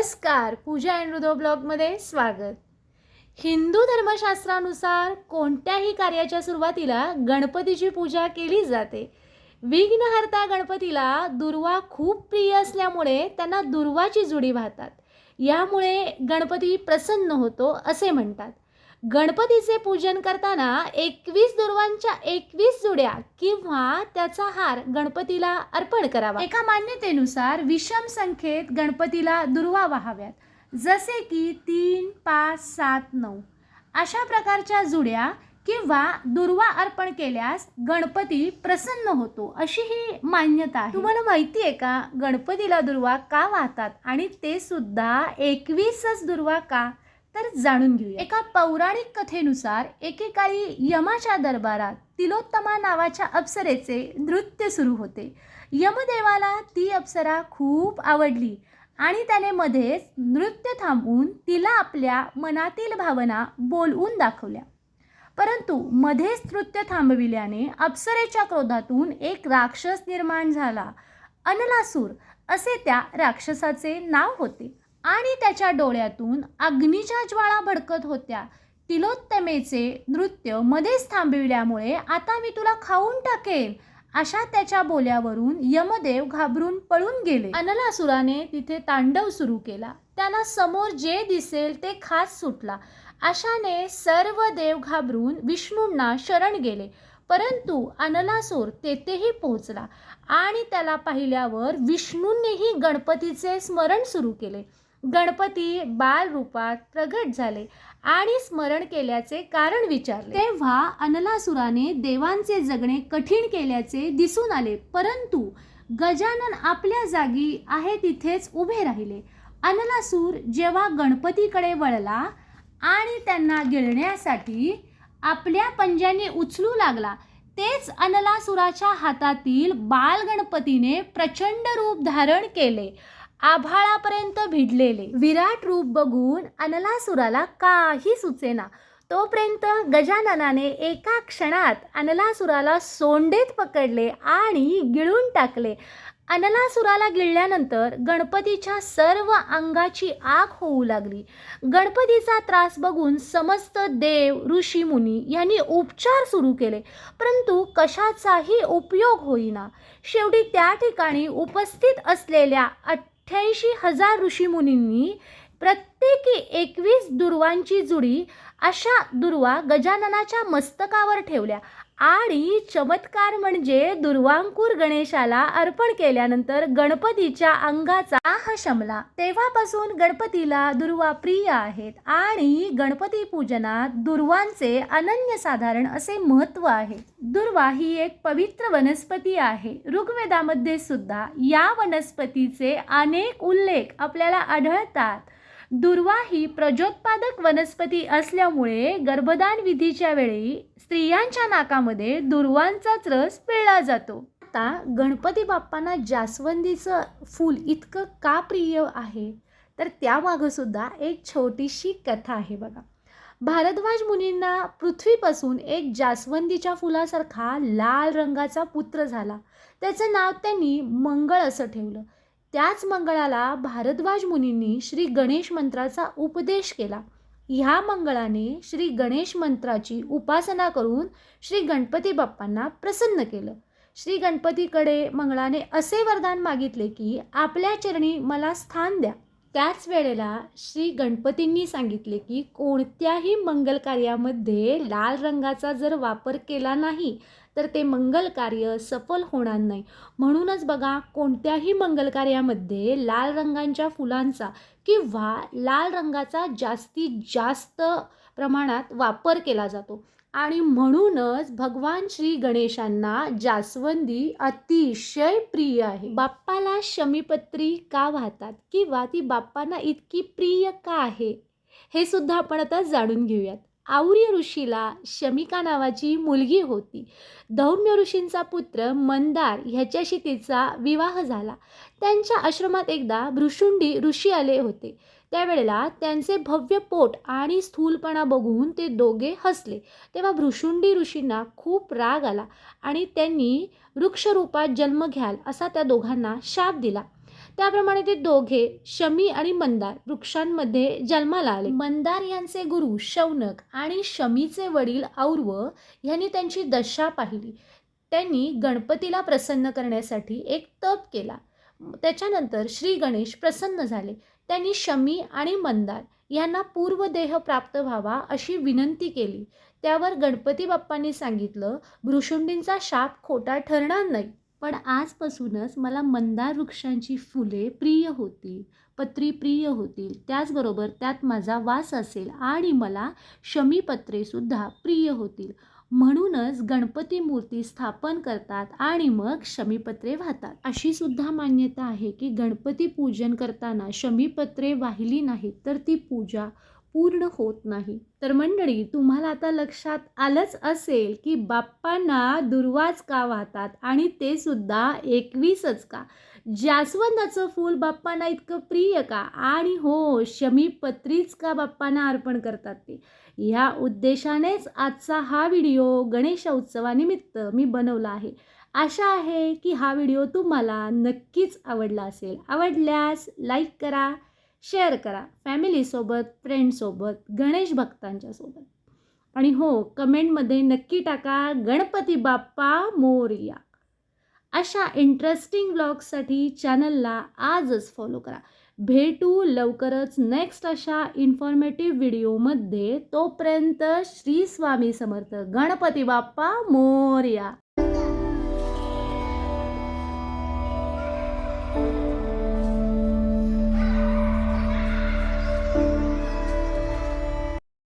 नमस्कार, पूजा अँड हृदय ब्लॉगमध्ये स्वागत. हिंदू धर्मशास्त्रानुसार कोणत्याही कार्याच्या सुरुवातीला गणपतीची पूजा केली जाते. विघ्नहर्ता गणपतीला दुर्वा खूप प्रिय असल्यामुळे त्यांना दुर्वाची जुडी वाहतात. यामुळे गणपती प्रसन्न होतो असे म्हणतात. गणपतीचे पूजन करताना 21 दुर्वांच्या 21 जुड्या किंवा त्याचा हार गणपतीला अर्पण करावा. एका मान्यतेनुसार विषम संख्येत गणपतीला दुर्वा वाहाव्यात, जसे की 3, 5, 7, 9 अशा प्रकारच्या जुड्या किंवा दुर्वा अर्पण केल्यास गणपती प्रसन्न होतो अशी ही मान्यता आहे. तुम्हाला माहिती आहे का गणपतीला दुर्वा का वाहतात आणि ते सुद्धा 21च दुर्वा का? तर जाणून घेऊया. एका पौराणिक कथेनुसार एकेकाळी यमाच्या दरबारात तिलोत्तमा नावाच्या अप्सरेचे नृत्य सुरू होते. यमदेवाला ती अप्सरा खूप आवडली आणि त्याने मध्येच नृत्य थांबवून तिला आपल्या मनातील भावना बोलवून दाखवल्या. परंतु मध्येच नृत्य थांबविल्याने अप्सरेच्या क्रोधातून एक राक्षस निर्माण झाला. अनलासूर असे त्या राक्षसाचे नाव होते आणि त्याच्या डोळ्यातून अग्नीच्या ज्वाळा भडकत होत्या. तिलोत्तमेचे नृत्य मध्येच थांबविल्यामुळे आता मी तुला खाऊन टाकेन अशा त्याच्या बोल्यावरून यमदेव घाबरून पळून गेले. अनलासुराने तिथे तांडव सुरू केला. त्याला समोर जे दिसेल ते खात सुटला. अशाने सर्व देव घाबरून विष्णूंना शरण गेले. परंतु अनलासूर तेथेही पोहोचला आणि त्याला पाहिल्यावर विष्णूंनीही गणपतीचे स्मरण सुरू केले. गणपती बाल रूपात प्रगट झाले आणि स्मरण केल्याचे कारण विचारले. तेव्हा अनलासुराने देवांचे जगणे कठीण केल्याचे दिसून आले. परंतु गजानन आपल्या जागी आहे तिथेच उभे राहिले. अनलासूर जेव्हा गणपतीकडे वळला आणि त्यांना गिळण्यासाठी आपल्या पंजांनी उचलू लागला, तेच अनलासुराच्या हातातील बाल गणपतीने प्रचंड रूप धारण केले. आभाळापर्यंत भिडलेले विराट रूप बघून अनलासुराला काही सुचेना. तोपर्यंत गजाननाने एका क्षणात अनलासुराला सोंडेत पकडले आणि गिळून टाकले. अनलासुराला गिळल्यानंतर गणपतीच्या सर्व अंगाची आग होऊ लागली. गणपतीचा त्रास बघून समस्त देव ऋषी मुनी यांनी उपचार सुरू केले, परंतु कशाचाही उपयोग होईना. शेवटी त्या ठिकाणी उपस्थित असलेल्या 88,000 ऋषीमुनींनी प्रत्येकी 21 दुर्वांची जुडी अशा दुर्वा गजाननाच्या मस्तकावर ठेवल्या आणि चमत्कार म्हणजे दुर्वांकुर गणेशाला अर्पण केल्यानंतर गणपतीच्या अंगाचा दाह शमला. तेव्हापासून गणपतीला दुर्वा प्रिय आहेत आणि गणपती पूजनात दुर्वांचे अनन्यसाधारण असे महत्त्व आहे. दुर्वा ही एक पवित्र वनस्पती आहे. ऋग्वेदामध्ये सुद्धा या वनस्पतीचे अनेक उल्लेख आपल्याला आढळतात. दुर्वा ही प्रजोत्पादक वनस्पती असल्यामुळे गर्भधान विधीच्या वेळी स्त्रियांच्या नाकामध्ये दुर्वांचाच रस पिळला जातो. आता गणपती बाप्पांना जास्वंदीचं फूल इतकं का प्रिय आहे तर त्यामागं सुद्धा एक छोटीशी कथा आहे बघा. भारद्वाज मुनींना पृथ्वीपासून एक जास्वंदीच्या फुलासारखा लाल रंगाचा पुत्र झाला. त्याचं नाव त्यांनी मंगळ असं ठेवलं. त्याच मंगळाला भारद्वाज मुनींनी श्री गणेश मंत्राचा उपदेश केला. ह्या मंगळाने श्री गणेश मंत्राची उपासना करून श्री गणपती बाप्पांना प्रसन्न केलं. श्री गणपतीकडे मंगळाने असे वरदान मागितले की आपल्या चरणी मला स्थान द्या. त्याच वेळेला श्री गणपतींनी सांगितले की कोणत्याही मंगल कार्यामध्ये लाल रंगाचा जर वापर केला नाही तर ते मंगल कार्य सफल होणार नाही. म्हणूनच बघा कोणत्याही मंगल कार्यामध्ये लाल रंगांच्या फुलांचा किंवा लाल रंगाचा जास्तीत जास्त प्रमाणात वापर केला जातो आणि म्हणूनच भगवान श्री गणेशांना जास्वंदी अतिशय प्रिय आहे. बाप्पाला शमीपत्री का वाहतात किंवा ती बाप्पांना इतकी प्रिय का आहे हे सुद्धा आपण आता जाणून घेऊयात. आऊर्य ऋषीला शमिका नावाची मुलगी होती. धौम्य ऋषींचा पुत्र मंदार ह्याच्याशी तिचा विवाह झाला. त्यांच्या आश्रमात एकदा भृशुंडी ऋषी आले होते. त्यावेळेला त्यांचे भव्य पोट आणि स्थूलपणा बघून ते दोघे हसले. तेव्हा भृशुंडी ऋषींना खूप राग आला आणि त्यांनी वृक्षरूपात जन्म घ्याल असा त्या दोघांना शाप दिला. त्याप्रमाणे ते दोघे शमी आणि मंदार वृक्षांमध्ये जन्माला आले. मंदार यांचे गुरु शौनक आणि शमीचे वडील और्व यांनी त्यांची दशा पाहिली. त्यांनी गणपतीला प्रसन्न करण्यासाठी एक तप केला. त्याच्यानंतर श्री गणेश प्रसन्न झाले. त्यांनी शमी आणि मंदार यांना पूर्वदेह प्राप्त व्हावा अशी विनंती केली. त्यावर गणपती बाप्पांनी सांगितलं, भृशुंडींचा शाप खोटा ठरणार नाही. पण आजपासूनच मला मंदार वृक्षांची फुले प्रिय होतील, पत्री प्रिय होतील, त्याचबरोबर त्यात माझा वास असेल आणि मला शमीपत्रेसुद्धा प्रिय होतील. म्हणूनच गणपती मूर्ती स्थापन करतात आणि मग शमीपत्रे वाहतात. अशी सुद्धा मान्यता आहे की गणपती पूजन करताना शमीपत्रे वाहिली नाहीत तर ती पूजा पूर्ण होत नाही. तर मंडळी, तुम्हाला आता लक्षात आलंच असेल की बाप्पांना दुर्वाच का वाहतात आणि ते सुद्धा 21च का? जास्वंदाचं फूल बाप्पांना इतकं प्रिय का? आणि हो, शमीपत्रीच का बाप्पांना अर्पण करतात ते? ह्या उद्देशानेच आजचा हा व्हिडिओ गणेश उत्सवानिमित्त मी बनवला आहे. आशा आहे की हा व्हिडिओ तुम्हाला नक्कीच आवडला असेल. आवडल्यास लाईक करा, शेअर करा फॅमिलीसोबत, फ्रेंडसोबत, गणेश भक्तांच्यासोबत. आणि हो, कमेंटमध्ये नक्की टाका गणपती बाप्पा मोरया. अशा इंटरेस्टिंग ब्लॉग्ससाठी चॅनलला आजच फॉलो करा. भेटू लवकरच नेक्स्ट अशा इन्फॉर्मेटिव्ह व्हिडिओमध्ये. तोपर्यंत श्री स्वामी समर्थ, गणपती बाप्पा मोरया.